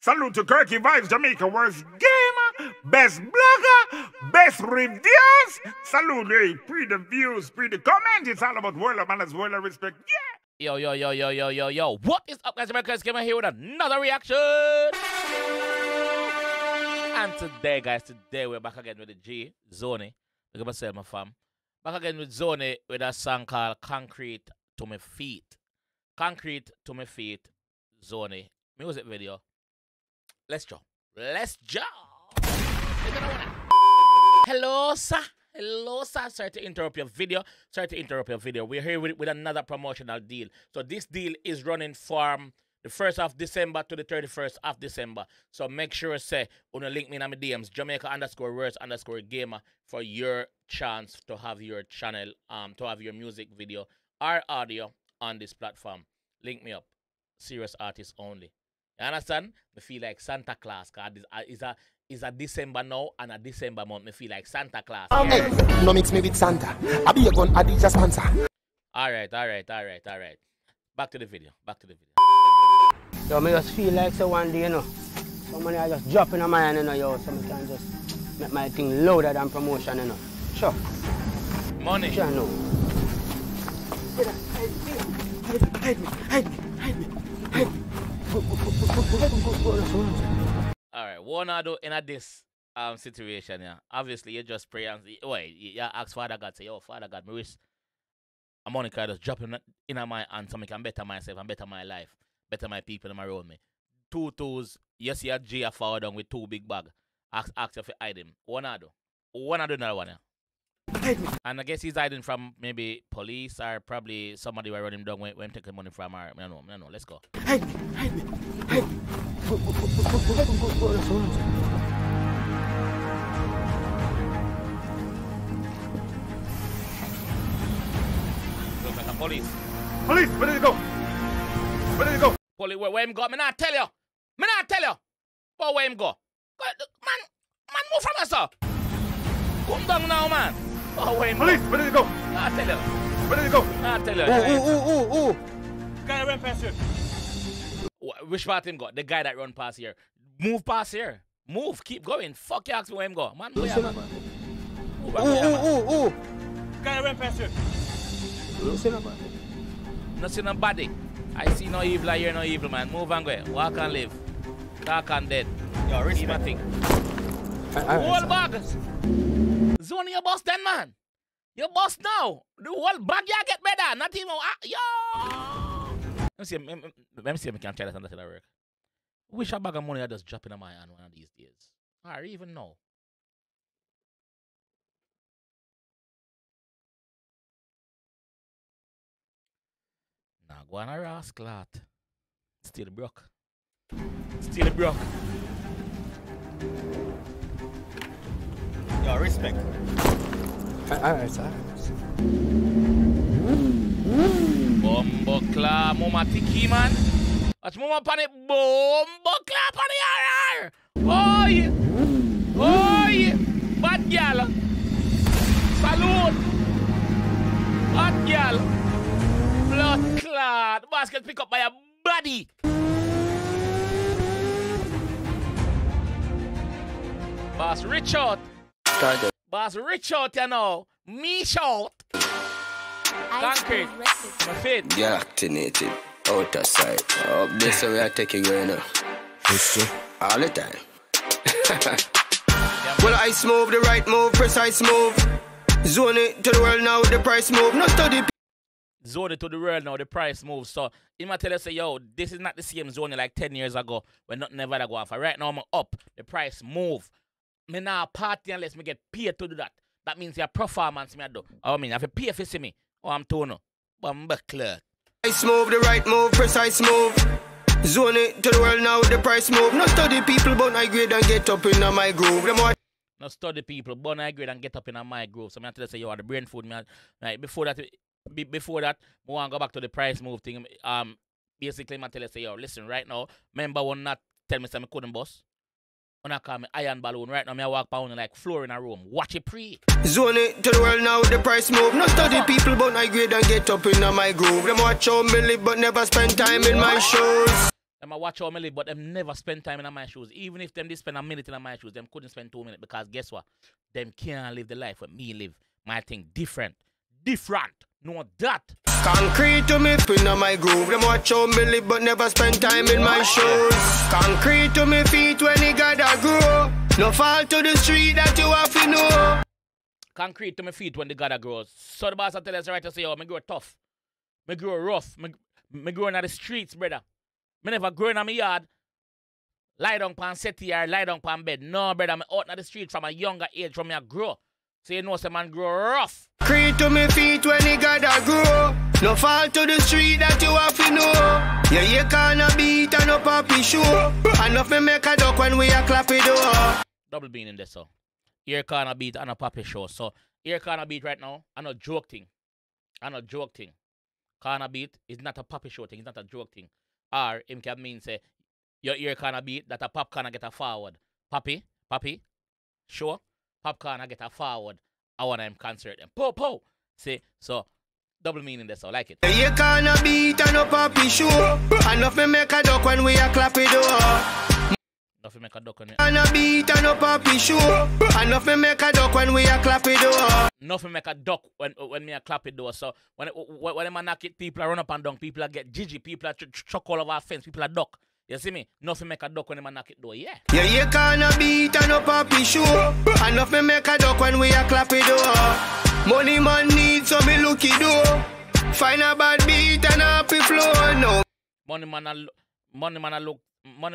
Salute to 𝐑𝐂𝐓𝐈𝐎𝐍, Jamaica worst gamer, best blogger, best reviews. Salute, hey, pre the views, pre the comment. It's all about world of manners, world of respect. Yeah. Yo. What is up, guys? JAMAICA'S came here with another reaction. And today, guys, we're back again with the G, Zonie. Look at myself, my fam. Back again with Zonie with a song called Concrete to My Feet. Concrete to My Feet, Zonie. Music video. Let's jump. Hello, sir. Sorry to interrupt your video. We're here with another promotional deal. So this deal is running from the 1st of December to the 31st of December. So make sure say wanna link me in my DMs, Jamaica_words_gamer for your chance to have your channel, to have your music video or audio on this platform. Link me up. Serious artists only. You understand? I feel like Santa Claus, cause it's a December now and a December month. I feel like Santa Claus. Hey, no mix me with Santa. I be a gun, I be just sponsor. Alright. Back to the video. Yo, me just feel like so one day, you know, somebody I just drop in my hand, you know, yo, so I can just make my thing louder than promotion, you know. Sure. Money. Sure, no. Hide me. Alright, what I do in this situation, yeah. Obviously, you just pray and you ask Father God, say, yo, Father God, me wish a money card just dropping in my hand so I can better myself and better my life, better my people in my around me. 2 twos, you see a G a forward down with 2 big bag. Ask you if you hide him. What I do another one, yeah. And I guess he's hiding from maybe police or probably somebody will run him down when taking money from her. No, let's go. Hide me. Looks like a police. Police, where did it go? Police, where him go? Me not tell you. But where him go? Man, move from us, sir. Come down now, man. Oh, wait, police, where did it go? I'll tell you. Where did it go? I'll tell you. Ooh. Guy that ran past here. Which part him got? The guy that run past here. Move past here. Move. Keep going. Fuck you, ask me where him go. Man, where you, man? Ooh. Guy that ran past here. No see nobody. I see no evil, I hear no evil, man. Move and go. Walk and live. Talk and dead. Yo, Keep my thing. Whole bag. Zonie, you boss then, man. You boss now. The whole bag you get better. Not even, yo. Let me see if I can try that and that work. Wish a bag of money I just drop in my hand one of these days. I even know. Now go on a rascal. Still broke. Yo, respect. Alright, sir. Bombo clap, mama tiki man. Watch mama pan it. Bombo clap on the RR. Oi, bad girl. Salute. Bad girl. Blood clot. Basket pick up by a body. Boss Richard. Boss Richard, you know. Me shout. Concrete. My feet. Galactinated. Outer side. Up this way we are taking you, you know. All the time. Well, I move, the right move, precise move. Zonie to the world now, the price move. Not study. Zonie to the world now, the price moves. So, he might tell us, say, yo, this is not the same Zonie like 10 years ago when nothing ever go off. Right now, I'm up. The price move. Me now party unless me get paid to do that. That means your performance me do. I mean, if you pay for see me, I'm tono. Bomba clear. Price move, the right move, precise move. Zonie to the world now, the price move. Not study people, but I grade and get up in my groove. Not study people, but I grade and get up in my groove. So I tell you, say, yo, the brain food. Me, like, before that, I want to go back to the price move thing. Basically, I tell you, say, yo, listen, right now, member one not tell me something couldn't boss. When I call me iron balloon, right now, I walk down like floor in a room. Watch it pre. Zonie to the world now, the price move. Not study people, but I grade and get up in my groove. Them watch how me live, but never spend time in my shows. Them I watch how me live, but them never spend time in my shoes. Even if them did spend a minute in my shoes, them couldn't spend 2 minutes because guess what? Them can't live the life what me live. My thing different. Different. Know that. Concrete to me, spin on my groove. Them watch how me live, but never spend time in my shoes. Concrete to me feet when it gotta grow. No fall to the street that you have to know. Concrete to my feet when the gotta grow. So the boss I tell us right to say, oh, me grow tough. Me grow rough. Me grow in the streets, brother. Me never grow in my yard. Lie down pan settee or lie down pan bed. No, brother, me out in the street from a younger age from me I grow. So you know some man grow rough. Concrete to me feet when it gotta grow. No fall to the street that you have to know. Yeah, you can't beat and no poppy show. Enough me make a duck when we a clap it door. Double bean in this, so. Here can't beat and a poppy show. So, here can't beat right now. I not joke thing. I not joke thing. Can't beat is not a poppy show thing. It's not a joke thing. Or, him can mean say, your ear can't beat that a pop can't get a forward. Poppy, sure. Pop can't get a forward. I want them concert them. Po. See, so, double meaning this, so like it. You can't beat and no poppy show. Enough me make a duck when we a clap it door. Enough make a duck on it. Can't beat and no poppy show. Enough me make a duck when we a clap it door. Enough me make a duck when me a clap it door. So when them a knock it, people are run up and down. People are get jiggy. People are chuck all over our fence. People are duck. You see me? Nothing make a duck when them a knock it door. Yeah. Yeah, you can't beat and no poppy show. Enough me make a duck when we a clap it door. Money man needs so me looky do. Find a bad beat and a happy flow. No. Money man look. Money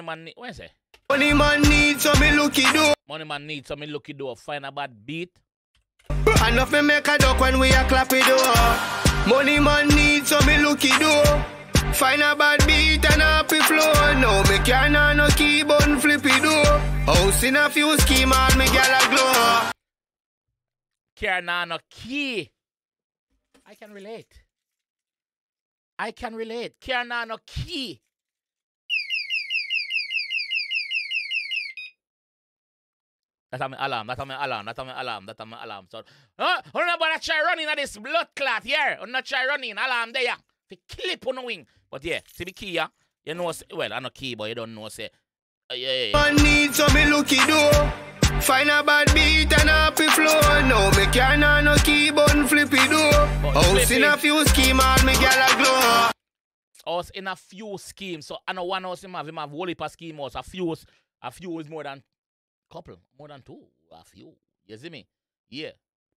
man need. What is it? Money man needs so me looky do. Money man needs so me looky do. Find a bad beat. Enough me make a duck when we a clap it door. Money man needs so me looky do. Find a bad beat and a happy flow. No, me can't no keyboard flippy do. House in a few scheme and me gal a glow. Care no key. I can relate. Care no key. That's my alarm. So, I'm not about to try running at this blood clot here. I'm not try running. Alarm there. Fi clip on the wing. But yeah, see the key, yeah? You know, well, I'm not key, but you don't know, say. Yeah. Man need so me looky do. Find a bad beat and a happy flow. No, me can't no keyboard flippy do. House in a few scheme and me gal a glow. House in a few schemes. So I know one house him have whole heap of scheme house. A few is more than couple, more than two. A few. You see me? Yeah.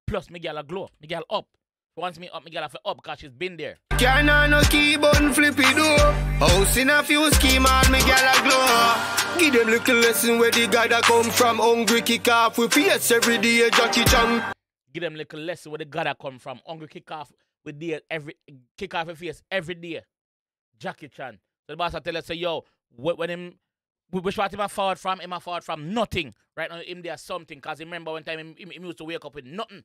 Plus me gal a glow. Me gal up. Once me up, me gal up because she's been there. Can't no keyboard flippy do. House in a few scheme and me gal a glow. Give them little lesson where the guy that come from. Hungry kick off with face every day, Jackie Chan. Give them little lesson where the guy that come from. Hungry kick off with the kick off with face every day, Jackie Chan. So the boss I tell us say, yo, when him which part him a forward from? Him a forward from nothing. Right now him there something. Cause remember one time him used to wake up with nothing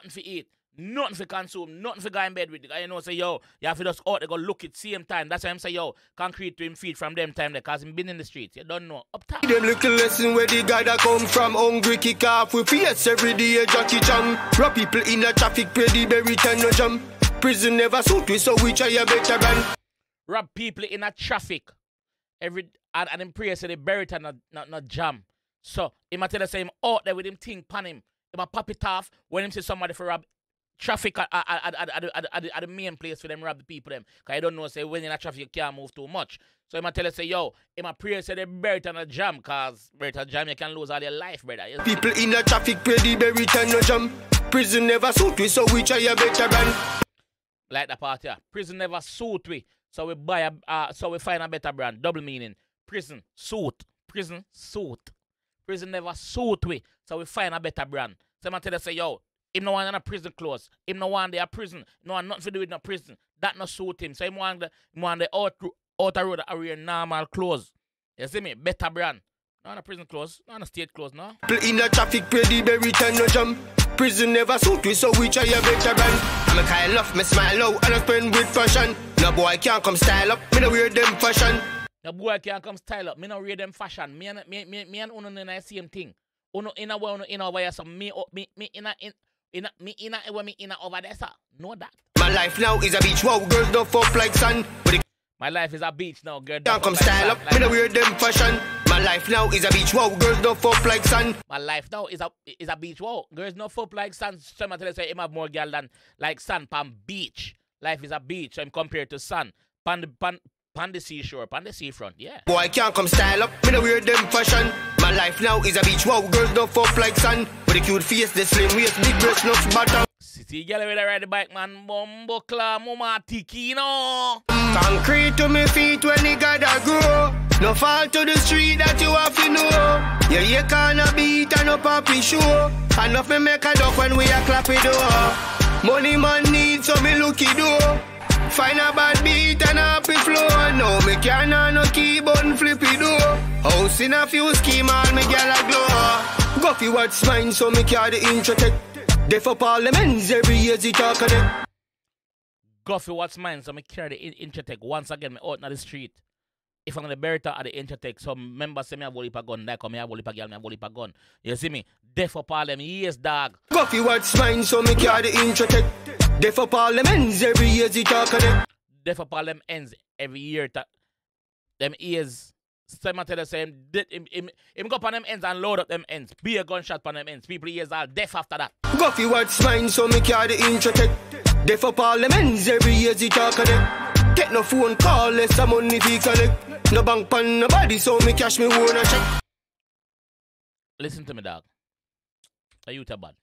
for eat. Nothing for consume, nothing for go in bed with. The guy, you know, say, yo, you have to just out, they go look it same time. That's why I'm say, yo, concrete to him feed from them time there, because him been in the streets. You don't know. Up top. Them little lesson where the guy that come from. Hungry kick off with face every day, Jackie Chan. Rob people in the traffic, pay the berry time no jump. Prison never suit we, so we try a better run. Rob people in a traffic. And him pray say the berry time not jam. So, him a tell us say him out there with him thing pan him. Him a pop it off when him see somebody for rob traffic at the main place for them rob the people them. Cause I don't know say when in a traffic you can't move too much. So him a tell us say yo, him a pray say the berry time not jam, cause berry time jam you can lose all your life, brother. People in the traffic pray the berry time no jam. Prison never suit we, so we try a better run. Like the part here. Prison never suit we. So we buy so we find a better brand. Double meaning. Prison suit. Prison suit. Prison never suit we. So we find a better brand. So I tell you say, yo, him no want in a prison clothes. Him no want there prison. No want nothing to do with no prison. That no suit him. So him want the outer road to wear normal clothes. You see me? Better brand. Not a prison clothes. Not a state clothes, no. People in the traffic pay the berry time no jump. Prison never suit we, so we try a better brand. I'm a kind love, me smile out and I spend with fashion. No boy can't come style up, me no wear them fashion. No boy can't come style up, me no wear them fashion. Me and uno in the same thing. Uno in a way, uno in a way, so me in a over there, sir. Know that. My life now is a beach, wow, girls don't fuck like sun. My life is a beach now, girl. Can't come style up, me no wear them fashion. My life now is a beach, wow, girls don't fuck like sun. My life now is a beach, wow. Girls no fuck like sun. Someone tell us say him have more girl than like sun pan beach. Life is a beach, so I'm compared to sun. Pan the seashore, pan the seafront, yeah. Boy can't come style up, me no wear them fashion. My life now is a beach, wow, girls don't fuck like sun. With a cute face, the slim waist, big breast, no bottom. See girl with ride the bike, man. Bumbo cla, mama tiki, no. Concrete to me feet when the gotta grow. No fall to the street that you have to know. Yeah, you can't beat and no poppy show. Enough me make a duck when we a clap it door. Money man needs so me looky do. Find a bad beat and a happy flow. No, me can't no keyboard flippy do. House in a few scheme all me gal a glow. Go fi what's mine so me carry the intro. They for parliaments every year they talk of it. Go for what's mine, so I carry the Intratech. Once again, me out on the street. If I'm going to bury at the Intratech, some members say me have a gun, like me have a girl, me have a gun. You see me? They for parliament, yes, dog. Go for what's mine, so me carry the Intratech. They for parliaments every year they talk of it. They for parliaments every year. Them ears. Someone tell us him go on them ends and load up them ends. Be a gunshot on them ends. People ears are deaf after that. Go for what's mine, so me carry the Intratech. They for parliaments every year they talk of it. Get no phone call, less some money we collect. No bank pan nobody, so me cash me own a check. Listen to me, dog. Are you too bad?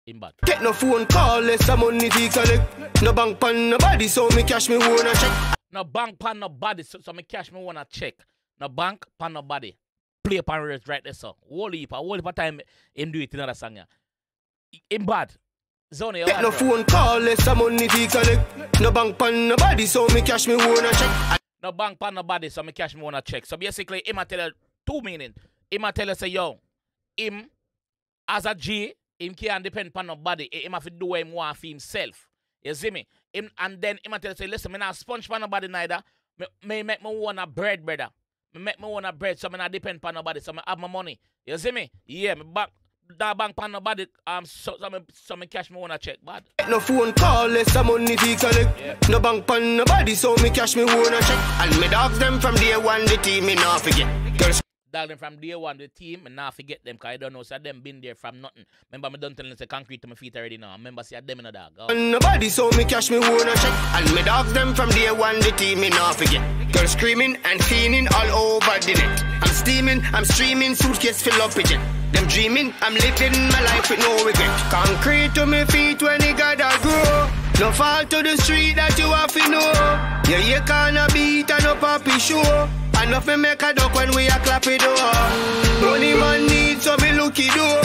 In bad. Get no phone call, less some money we collect. No bank pan nobody, so me cash me own a check. No bank pan nobody, so me cash me own a check. No bank, pan nobody. Play pan words right there, so. Whole heap of time him do it in another song, yeah. In bad. Zonie, get no phone call, less some money we collect. No bank pan nobody, so me cash me own a check. No bank pan nobody, so me cash me own a check. So basically, him a tell you two meaning. Him a tell you say, yo, him as a G, him can't depend pan nobody. Him have to do what him want for himself. You see me? Him, and then him a tell you say, listen, me not sponge pan nobody neither. Me make me want a bread, brother. Me make me want a bread, so me not depend on nobody, so me have my money. You see me? Yeah, me back that bank on nobody, so me cash me want a check, bad. No phone call, less some money we collect. Yeah. No bank on nobody, so me cash me want a check. And me dogs them from day one, the team me not forget. Girls dog them from day one, the team, and not forget them, because I don't know, so them been there from nothing. Remember me done telling them, say concrete to my feet already now. Remember, see them in a dog. Oh. Nobody, so me cash me want a check. And me dogs them from day one, the team me not forget. Girls screaming and fiending all over the net. I'm steaming, I'm streaming, suitcase fill up with it. Them dreaming, I'm living my life with no regret. Concrete to me feet when it gotta grow. No fall to the street that you have to know. Yeah, you can't beat and no poppy show. Enough me make a duck when we a clap it door. Money man needs so me looky do.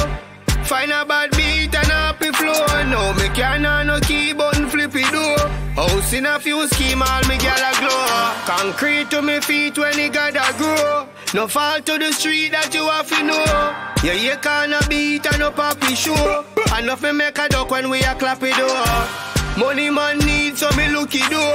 Find a bad beat and a happy flow. No, me can't no keyboard flippy do. House in a few scheme, all me gal a glow. Concrete to me feet when it gotta grow. No fall to the street that you have to know. Yeah, you can't beat and no poppy show. Enough me make a duck when we a clap it door. Money man needs so me looky do.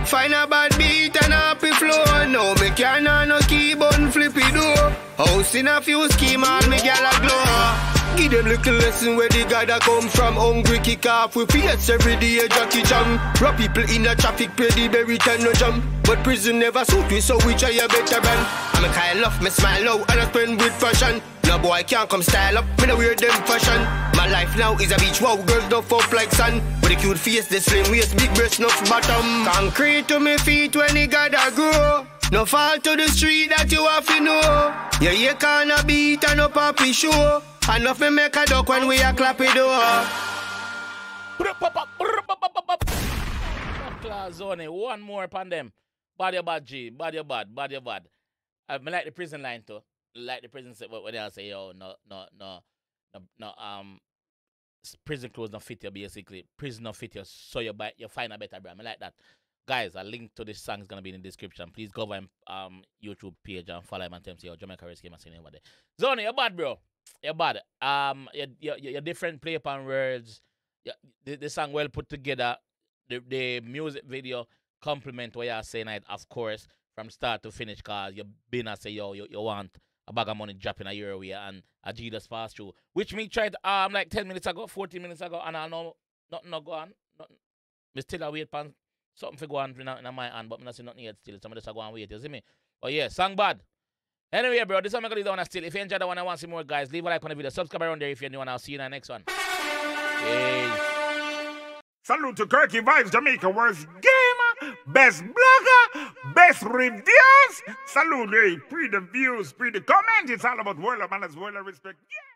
Find a bad beat and a happy flow. No, me can't no keyboard flippy do. House in a few scheme, all me gal a glow. Give them little lesson where the guy that come from. Hungry kick off with fiats every day, Jackie Jam. Rob people in the traffic, pay the berry and no jump. But prison never suit me, so we try a better brand. I'm a kind of me smile low and I spend with fashion. No boy can't come style up, me no wear them fashion. My life now is a beach, wow, girls don't fuck like sun. With a cute face, the slim waist, big breast, no bottom. Concrete to me feet when it gotta grow. No fall to the street that you have to know. Yeah, you can't beat and no poppy show. Enough me make a duck when we a clap it door. Zonie, one more upon them. Bad your bad, G. Bad your bad. Bad your bad. I like the prison line too. Like the prison say what they say, yo, no, prison clothes not fit you basically. Prison not fit you, so you find a better brand. I like that. Guys, a link to this song is gonna be in the description. Please go over YouTube page and follow him and tell him say, yo, Jamaica came and sing over there. Zonie, you're bad, bro. You're bad. You're different play upon words. The song well put together. The music video compliment what you're saying, of course, from start to finish, cause you've been and say, yo, you want a bag of money dropping a year away and a G just passed through. Which me tried like 10 minutes ago, 14 minutes ago, and I know nothing not go on. Nothing. Me still a wait pan something for go on in my hand, but I'm not seeing nothing yet still. So I'm just go and wait, you see me? But yeah, song bad. Anyway, bro, this one I'm going to do on still. If you enjoyed the one and want to see more, guys, leave a like on the video. Subscribe around there if you're new, and I'll see you in the next one. Peace. Salute to 𝐑𝐂𝐓𝐈𝐎𝐍, Jamaica worst gamer, best blogger, best reviews. Salute, hey, pre the views, pre the comment. It's all about world of manners, world of respect. Yeah.